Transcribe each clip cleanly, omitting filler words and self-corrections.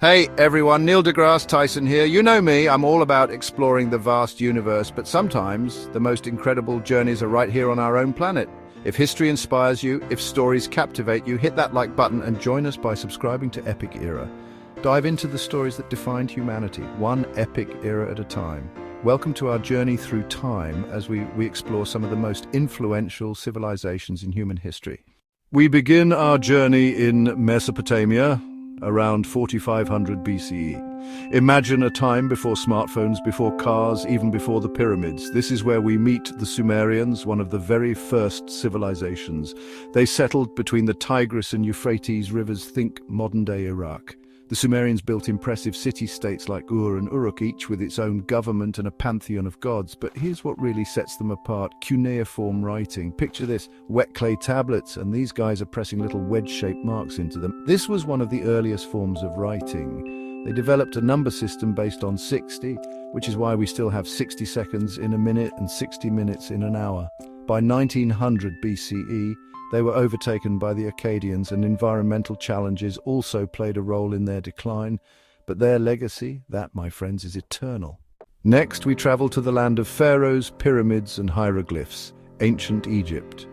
Hey everyone, Neil deGrasse Tyson here. You know me, I'm all about exploring the vast universe, but sometimes the most incredible journeys are right here on our own planet. If history inspires you, if stories captivate you, hit that like button and join us by subscribing to Epic Era. Dive into the stories that defined humanity, one epic era at a time. Welcome to our journey through time as we explore some of the most influential civilizations in human history. We begin our journey in Mesopotamia, around 4500 BCE. Imagine a time before smartphones, before cars, even before the pyramids. This is where we meet the Sumerians, one of the very first civilizations. They settled between the Tigris and Euphrates rivers, think modern-day Iraq. The Sumerians built impressive city-states like Ur and Uruk, each with its own government and a pantheon of gods. But here's what really sets them apart: cuneiform writing. Picture this, wet clay tablets, and these guys are pressing little wedge-shaped marks into them. This was one of the earliest forms of writing. They developed a number system based on 60, which is why we still have 60 seconds in a minute and 60 minutes in an hour. By 1900 BCE, they were overtaken by the Akkadians, and environmental challenges also played a role in their decline. But their legacy, that, my friends, is eternal. Next, we travel to the land of pharaohs, pyramids, and hieroglyphs, ancient Egypt.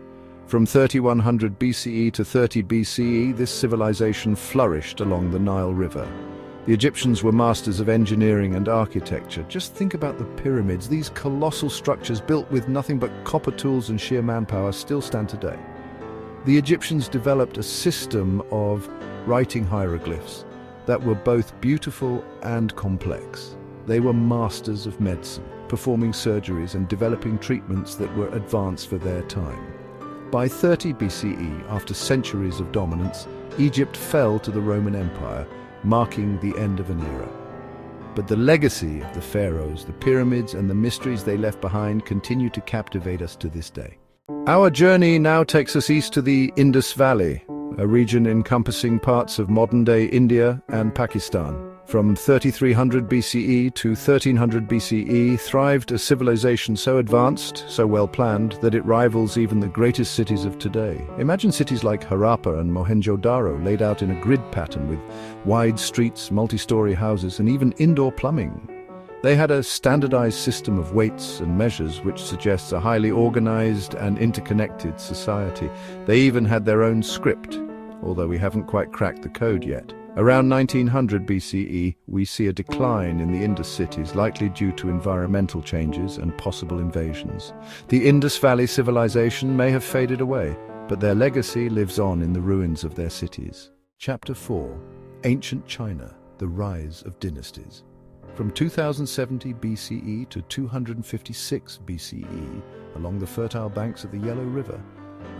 From 3100 BCE to 30 BCE, this civilization flourished along the Nile River. The Egyptians were masters of engineering and architecture. Just think about the pyramids. These colossal structures built with nothing but copper tools and sheer manpower still stand today. The Egyptians developed a system of writing hieroglyphs that were both beautiful and complex. They were masters of medicine, performing surgeries and developing treatments that were advanced for their time. By 30 BCE, after centuries of dominance, Egypt fell to the Roman Empire, marking the end of an era. But the legacy of the pharaohs, the pyramids, and the mysteries they left behind continue to captivate us to this day. Our journey now takes us east to the Indus Valley, a region encompassing parts of modern-day India and Pakistan. From 3300 BCE to 1300 BCE thrived a civilization so advanced, so well-planned, that it rivals even the greatest cities of today. Imagine cities like Harappa and Mohenjo-daro laid out in a grid pattern with wide streets, multi-story houses, and even indoor plumbing. They had a standardized system of weights and measures which suggests a highly organized and interconnected society. They even had their own script, although we haven't quite cracked the code yet. Around 1900 BCE, we see a decline in the Indus cities, likely due to environmental changes and possible invasions. The Indus Valley civilization may have faded away, but their legacy lives on in the ruins of their cities. Chapter 4: Ancient China, the Rise of Dynasties. From 2070 BCE to 256 BCE, along the fertile banks of the Yellow River,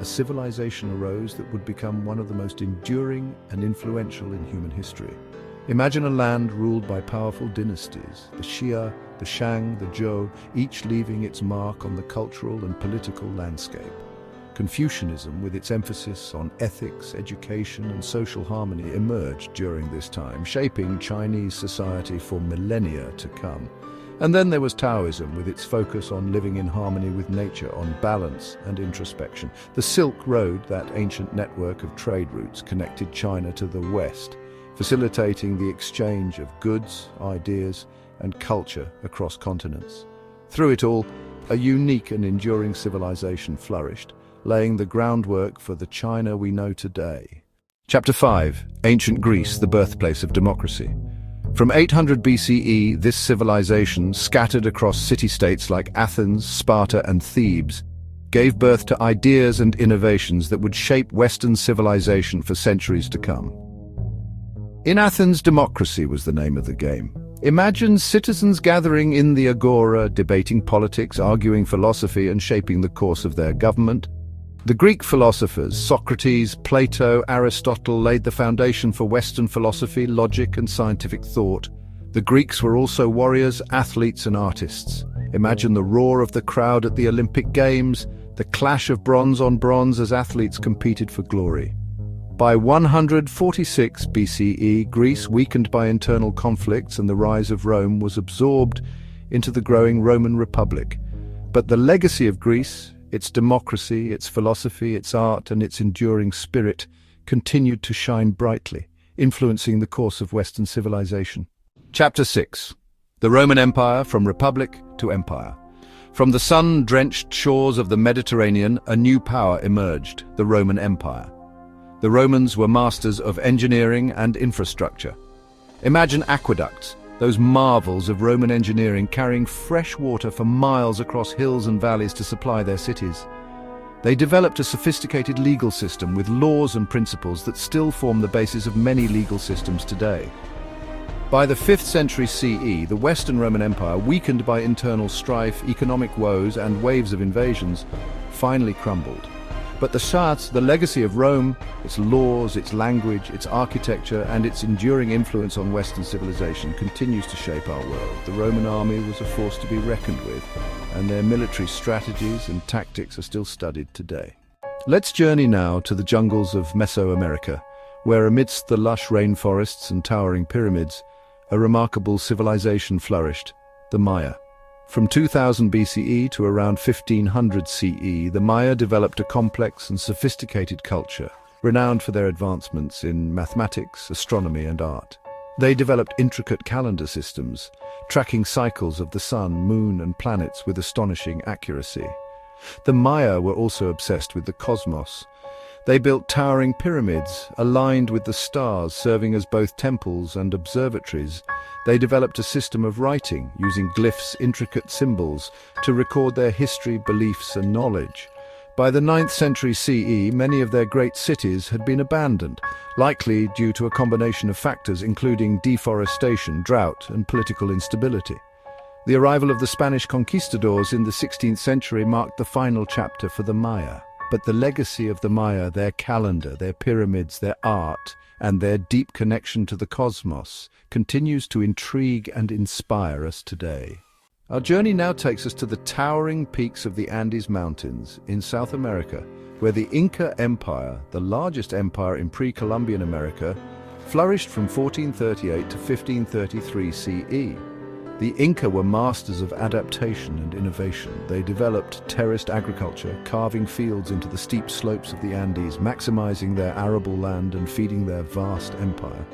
a civilization arose that would become one of the most enduring and influential in human history. Imagine a land ruled by powerful dynasties, the Xia, the Shang, the Zhou, each leaving its mark on the cultural and political landscape. Confucianism, with its emphasis on ethics, education, and social harmony, emerged during this time, shaping Chinese society for millennia to come. And then there was Taoism, with its focus on living in harmony with nature, on balance and introspection. The Silk Road, that ancient network of trade routes, connected China to the West, facilitating the exchange of goods, ideas, and culture across continents. Through it all, a unique and enduring civilization flourished, laying the groundwork for the China we know today. Chapter 5: Ancient Greece, the Birthplace of Democracy. From 800 BCE, this civilization, scattered across city-states like Athens, Sparta, and Thebes, gave birth to ideas and innovations that would shape Western civilization for centuries to come. In Athens, democracy was the name of the game. Imagine citizens gathering in the agora, debating politics, arguing philosophy, and shaping the course of their government. The Greek philosophers, Socrates, Plato, Aristotle, laid the foundation for Western philosophy, logic, and scientific thought. The Greeks were also warriors, athletes, and artists. Imagine the roar of the crowd at the Olympic Games, the clash of bronze on bronze as athletes competed for glory. By 146 BCE, Greece, weakened by internal conflicts and the rise of Rome, was absorbed into the growing Roman Republic. But the legacy of Greece, its democracy, its philosophy, its art, and its enduring spirit continued to shine brightly. influencing the course of Western civilization. Chapter 6. The Roman Empire from Republic to Empire. From the sun-drenched shores of the Mediterranean, a new power emerged, the Roman Empire. The Romans were masters of engineering and infrastructure. Imagine aqueducts, those marvels of Roman engineering carrying fresh water for miles across hills and valleys to supply their cities. They developed a sophisticated legal system with laws and principles that still form the basis of many legal systems today. By the 5th century CE, the Western Roman Empire, weakened by internal strife, economic woes, and waves of invasions, finally crumbled. But the legacy of Rome, its laws, its language, its architecture, and its enduring influence on Western civilization continues to shape our world. The Roman army was a force to be reckoned with, and their military strategies and tactics are still studied today. Let's journey now to the jungles of Mesoamerica, where amidst the lush rainforests and towering pyramids, a remarkable civilization flourished, the Maya. From 2000 BCE to around 1500 CE, the Maya developed a complex and sophisticated culture, renowned for their advancements in mathematics, astronomy, and art. They developed intricate calendar systems, tracking cycles of the sun, moon, and planets with astonishing accuracy. The Maya were also obsessed with the cosmos. They built towering pyramids, aligned with the stars, serving as both temples and observatories. They developed a system of writing, using glyphs, intricate symbols, to record their history, beliefs, and knowledge. By the 9th century CE, many of their great cities had been abandoned, likely due to a combination of factors including deforestation, drought, and political instability. The arrival of the Spanish conquistadors in the 16th century marked the final chapter for the Maya. But the legacy of the Maya, their calendar, their pyramids, their art, and their deep connection to the cosmos, continues to intrigue and inspire us today. Our journey now takes us to the towering peaks of the Andes Mountains in South America, where the Inca Empire, the largest empire in pre-Columbian America, flourished from 1438 to 1533 CE. The Inca were masters of adaptation and innovation. They developed terraced agriculture, carving fields into the steep slopes of the Andes, maximizing their arable land and feeding their vast empire.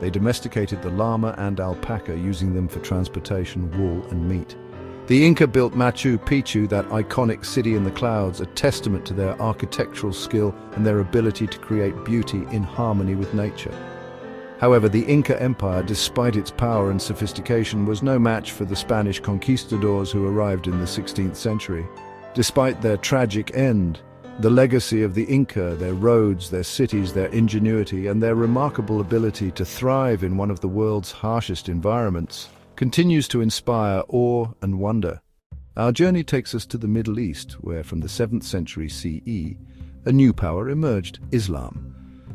They domesticated the llama and alpaca, using them for transportation, wool, and meat. The Inca built Machu Picchu, that iconic city in the clouds, a testament to their architectural skill and their ability to create beauty in harmony with nature. However, the Inca Empire, despite its power and sophistication, was no match for the Spanish conquistadors who arrived in the 16th century. Despite their tragic end, the legacy of the Inca, their roads, their cities, their ingenuity, and their remarkable ability to thrive in one of the world's harshest environments, continues to inspire awe and wonder. Our journey takes us to the Middle East, where from the 7th century CE, a new power emerged, Islam.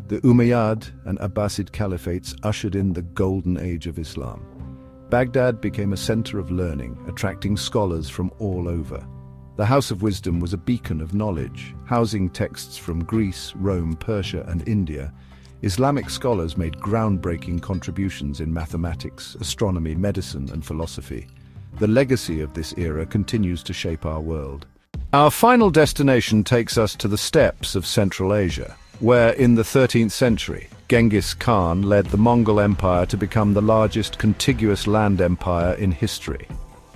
The Umayyad and Abbasid caliphates ushered in the golden age of Islam. Baghdad became a center of learning, attracting scholars from all over. The House of Wisdom was a beacon of knowledge, housing texts from Greece, Rome, Persia, and India. Islamic scholars made groundbreaking contributions in mathematics, astronomy, medicine, and philosophy. The legacy of this era continues to shape our world. Our final destination takes us to the steppes of Central Asia, where in the 13th century, Genghis Khan led the Mongol Empire to become the largest contiguous land empire in history.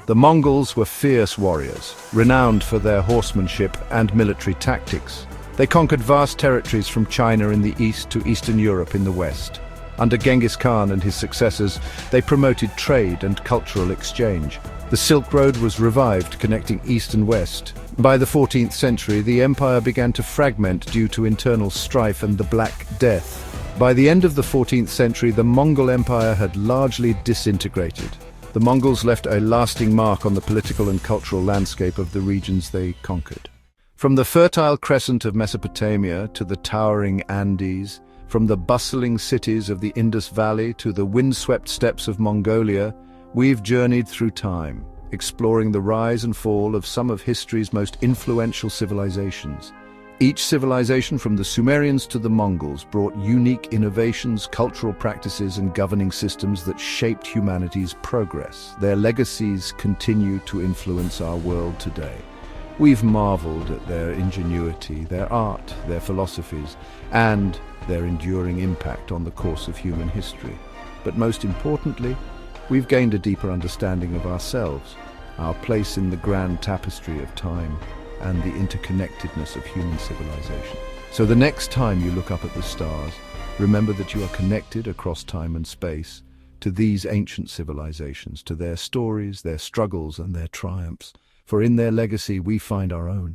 The Mongols were fierce warriors, renowned for their horsemanship and military tactics. They conquered vast territories from China in the east to Eastern Europe in the west. Under Genghis Khan and his successors, they promoted trade and cultural exchange. The Silk Road was revived, connecting east and west. By the 14th century, the empire began to fragment due to internal strife and the Black Death. By the end of the 14th century, the Mongol Empire had largely disintegrated. The Mongols left a lasting mark on the political and cultural landscape of the regions they conquered. From the fertile crescent of Mesopotamia to the towering Andes, from the bustling cities of the Indus Valley to the windswept steppes of Mongolia, we've journeyed through time, exploring the rise and fall of some of history's most influential civilizations. Each civilization, from the Sumerians to the Mongols, brought unique innovations, cultural practices, and governing systems that shaped humanity's progress. Their legacies continue to influence our world today. We've marveled at their ingenuity, their art, their philosophies, and their enduring impact on the course of human history. But most importantly, we've gained a deeper understanding of ourselves, our place in the grand tapestry of time, and the interconnectedness of human civilization. So the next time you look up at the stars, remember that you are connected across time and space to these ancient civilizations, to their stories, their struggles, and their triumphs. For in their legacy we find our own.